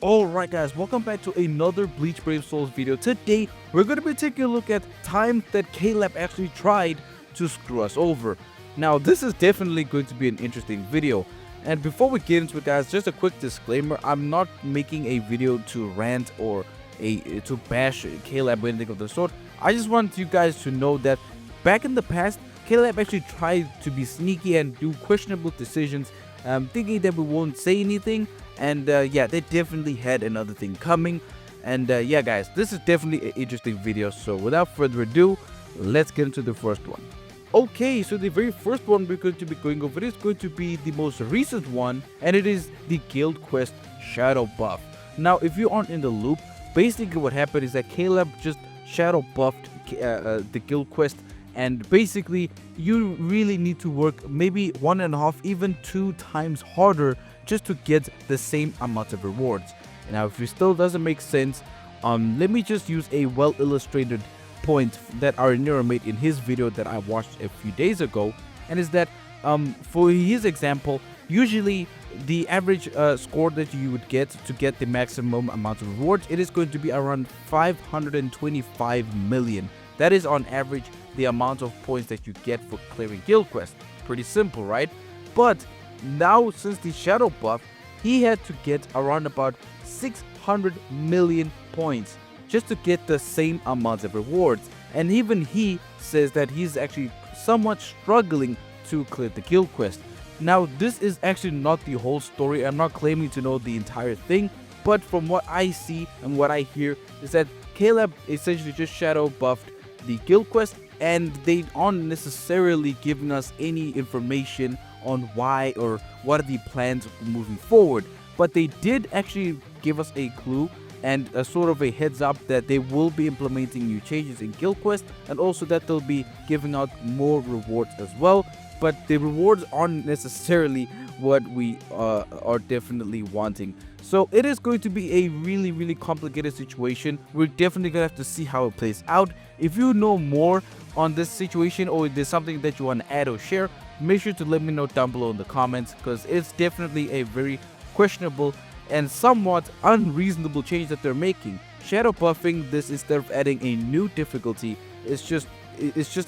Alright guys, welcome back to another Bleach Brave Souls video. Today, we're going to be taking a look at times that Klab actually tried to screw us over. Now, this is definitely going to be an interesting video. And before we get into it guys, just a quick disclaimer, I'm not making a video to rant or to bash Klab or anything of the sort. I just want you guys to know that back in the past, Klab actually tried to be sneaky and do questionable decisions, thinking that we won't say anything. And yeah, they definitely had another thing coming. And yeah guys, this is definitely an interesting video. So without further ado, let's get into the first one. Okay, so the very first one we're going to be going over is going to be the most recent one, and it is the Guild Quest Shadow Buff. Now, if you aren't in the loop, basically what happened is that Klab just shadow buffed the Guild Quest, and basically you really need to work maybe 1.5, even 2 times harder just to get the same amount of rewards. Now, if it still doesn't make sense, let me just use a well illustrated point that Arinero made in his video that I watched a few days ago, and is that for his example, usually the average score that you would get to get the maximum amount of rewards, it is going to be around 525 million. That is on average the amount of points that you get for clearing Guild Quest. Pretty simple, right? But now, since the shadow buff, he had to get around about 600 million points just to get the same amount of rewards. And even he says that he's actually somewhat struggling to clear the Guild Quest. Now, this is actually not the whole story. I'm not claiming to know the entire thing, but from what I see and what I hear is that Klab essentially just shadow buffed the Guild Quest, and they aren't necessarily giving us any information on why or what are the plans moving forward. But they did actually give us a clue and a sort of a heads up that they will be implementing new changes in Guild Quest, and also that they'll be giving out more rewards as well. But the rewards aren't necessarily what we are definitely wanting. So it is going to be a really complicated situation. We're definitely gonna have to see how it plays out. If you know more on this situation, or if there's something that you want to add or share, make sure to let me know down below in the comments, because it's definitely a very questionable and somewhat unreasonable change that they're making. Shadow buffing this instead of adding a new difficulty is just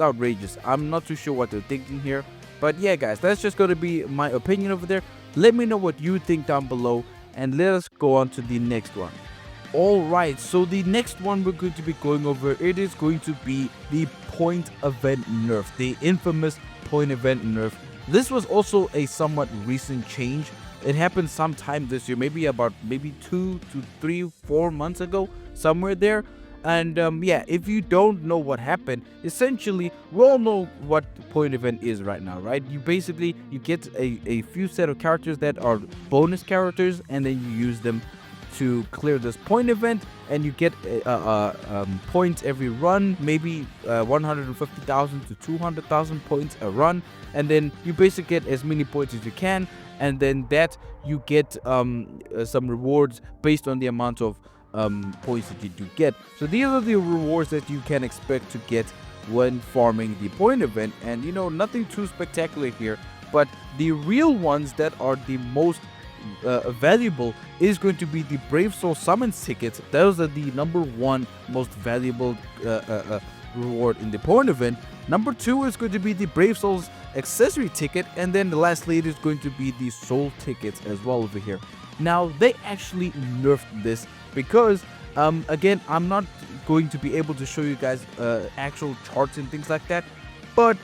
outrageous. I'm not too sure what they're thinking here. But yeah guys, that's just going to be my opinion over there. Let me know what you think down below, and let us go on to the next one. Alright, so the next one we're going to be going over, it is going to be the point event nerf, the infamous point event nerf. This was also a somewhat recent change. It happened sometime this year, maybe 2 to 3, 4 months ago, somewhere there. And yeah, if you don't know what happened, essentially we all know what point event is right now, right? You get a few set of characters that are bonus characters, and then you use them to clear this point event, and you get points every run, maybe 150,000 to 200,000 points a run, and then you basically get as many points as you can, and then that you get some rewards based on the amount of points that you do get. So these are the rewards that you can expect to get when farming the point event, and you know, nothing too spectacular here, but the real ones that are the most valuable is going to be the Brave Soul Summons tickets. Those are the #1 most valuable reward in the point event. Number 2 is going to be the Brave Souls accessory ticket, and then lastly it is going to be the soul tickets as well over here. Now, they actually nerfed this because again, I'm not going to be able to show you guys actual charts and things like that, but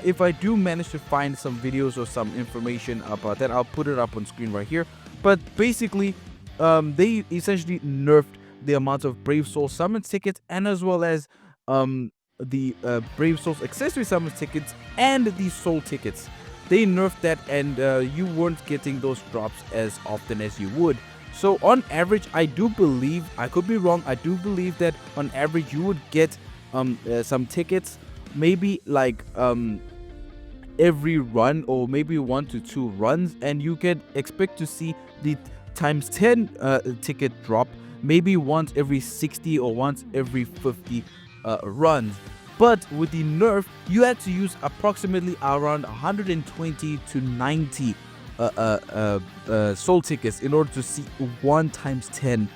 if I do manage to find some videos or some information about that, I'll put it up on screen right here. But basically, they essentially nerfed the amount of Brave Soul Summons tickets, and as well as the Brave Souls accessory summons tickets and the soul tickets. They nerfed that, and you weren't getting those drops as often as you would. So on average, I do believe, I could be wrong, I do believe that on average you would get some tickets maybe like every run, or maybe 1 to 2 runs, and you can expect to see the times 10 ticket drop maybe once every 60 or once every 50 runs. But with the nerf, you had to use approximately around 120 to 90 soul tickets in order to see 1 times 10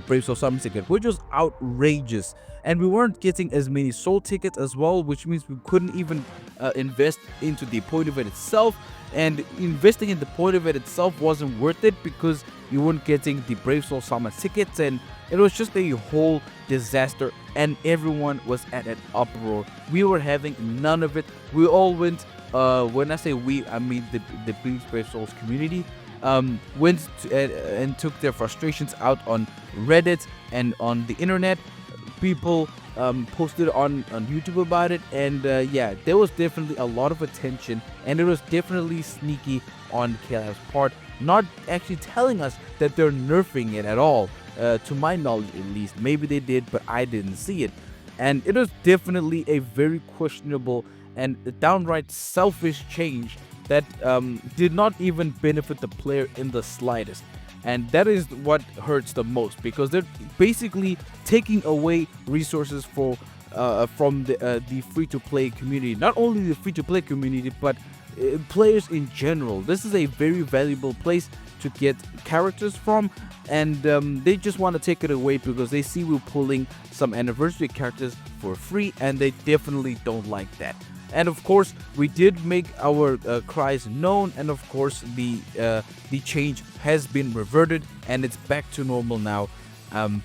Brave Soul Summon ticket, which was outrageous. And we weren't getting as many soul tickets as well, which means we couldn't even invest into the point event itself. And investing in the point event itself wasn't worth it because you weren't getting the Brave Soul Summon tickets, and it was just a whole disaster. And everyone was at an uproar. We were having none of it. We all went. When I say we, I mean the Bleach Brave Souls community. Went and took their frustrations out on Reddit and on the internet. People posted on YouTube about it, and yeah, there was definitely a lot of attention, and it was definitely sneaky on Klab's part, not actually telling us that they're nerfing it at all. To my knowledge, at least, maybe they did, but I didn't see it, and it was definitely a very questionable and downright selfish change that did not even benefit the player in the slightest. And that is what hurts the most, because they're basically taking away resources from the free-to-play community. Not only the free-to-play community, but players in general. This is a very valuable place to get characters from, and they just want to take it away because they see we're pulling some anniversary characters for free, and they definitely don't like that. And of course, we did make our cries known, and of course, the change has been reverted, and it's back to normal now.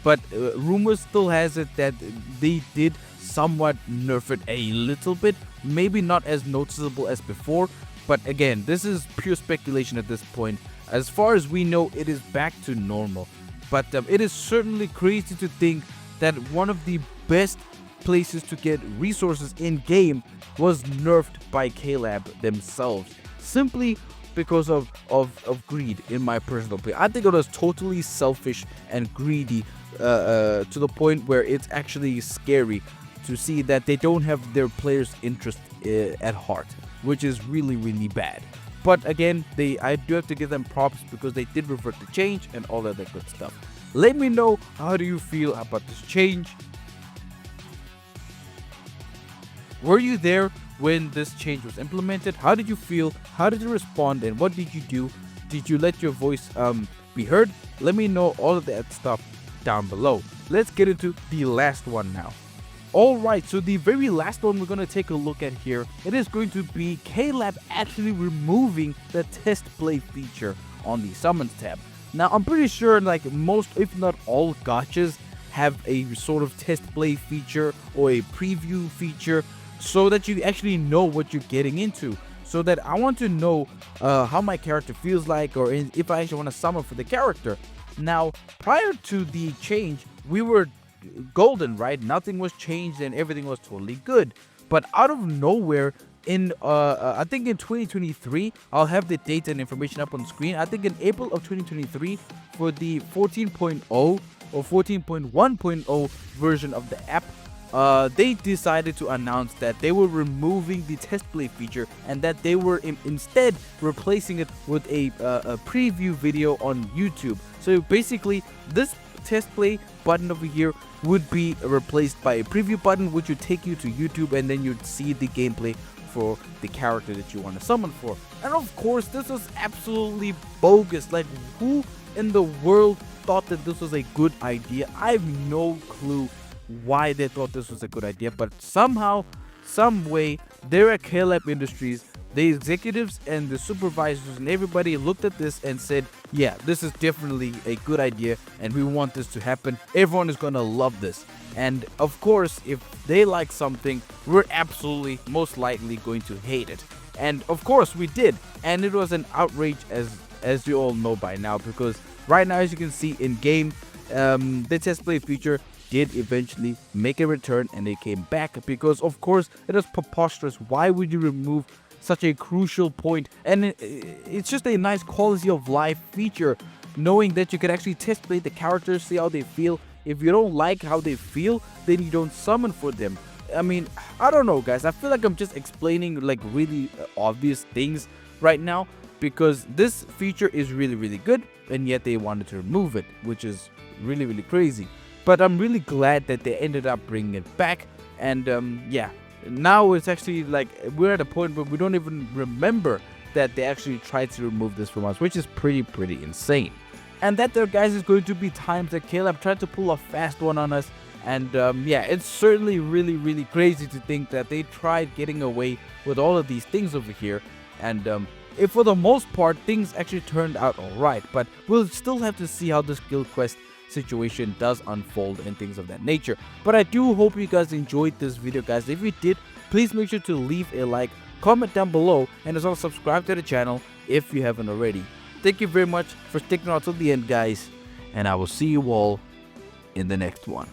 But rumors still has it that they did somewhat nerf it a little bit, maybe not as noticeable as before. But again, this is pure speculation at this point. As far as we know, it is back to normal. But it is certainly crazy to think that one of the best places to get resources in game was nerfed by Klab themselves, simply because of greed, in my personal opinion. I think it was totally selfish and greedy to the point where it's actually scary to see that they don't have their players' interest at heart, which is really, really bad. But again, I do have to give them props because they did revert the change and all of that good stuff. Let me know, how do you feel about this change? Were you there when this change was implemented? How did you feel? How did you respond? And what did you do? Did you let your voice be heard? Let me know all of that stuff down below. Let's get into the last one now. Alright, so the very last one we're going to take a look at here, it is going to be Klab actually removing the test play feature on the summons tab. Now, I'm pretty sure like most, if not all gachas have a sort of test play feature or a preview feature, so that you actually know what you're getting into. So that I want to know how my character feels like, or if I actually want to summon for the character. Now, prior to the change, we were golden, right? Nothing was changed and everything was totally good. But out of nowhere, in I think in 2023, I'll have the data and information up on screen. I think in April of 2023, for the 14.0 or 14.1.0 version of the app, they decided to announce that they were removing the test play feature and that they were instead replacing it with a preview video on YouTube. So basically, this test play button over here would be replaced by a preview button, which would take you to YouTube, and then you'd see the gameplay for the character that you want to summon for. And of course, this was absolutely bogus. Like, who in the world thought that this was a good idea? I have no clue why they thought this was a good idea, but somehow, some way, they're at Klab Industries, the executives and the supervisors and everybody looked at this and said, yeah, this is definitely a good idea and we want this to happen. Everyone is gonna love this. And of course, if they like something, we're absolutely most likely going to hate it. And of course we did, and it was an outrage, as you all know by now, because right now, as you can see in game, the test play feature did eventually make a return, and they came back because of course it is preposterous. Why would you remove such a crucial point? And it's just a nice quality of life feature, knowing that you can actually test play the characters, see how they feel. If you don't like how they feel, then you don't summon for them. I mean, I don't know, guys. I feel like I'm just explaining like really obvious things right now, because this feature is really, really good, and yet they wanted to remove it, which is really, really crazy. But I'm really glad that they ended up bringing it back. And yeah, now it's actually like we're at a point where we don't even remember that they actually tried to remove this from us, which is pretty insane. And that there, guys, is going to be times that Klab tried to pull a fast one on us. And yeah, it's certainly really crazy to think that they tried getting away with all of these things over here. And if for the most part things actually turned out alright, but we'll still have to see how this guild quest situation does unfold and things of that nature. But I do hope you guys enjoyed this video, guys. If you did, please make sure to leave a like, comment down below, and as well subscribe to the channel if you haven't already. Thank you very much for sticking around till the end, guys, and I will see you all in the next one.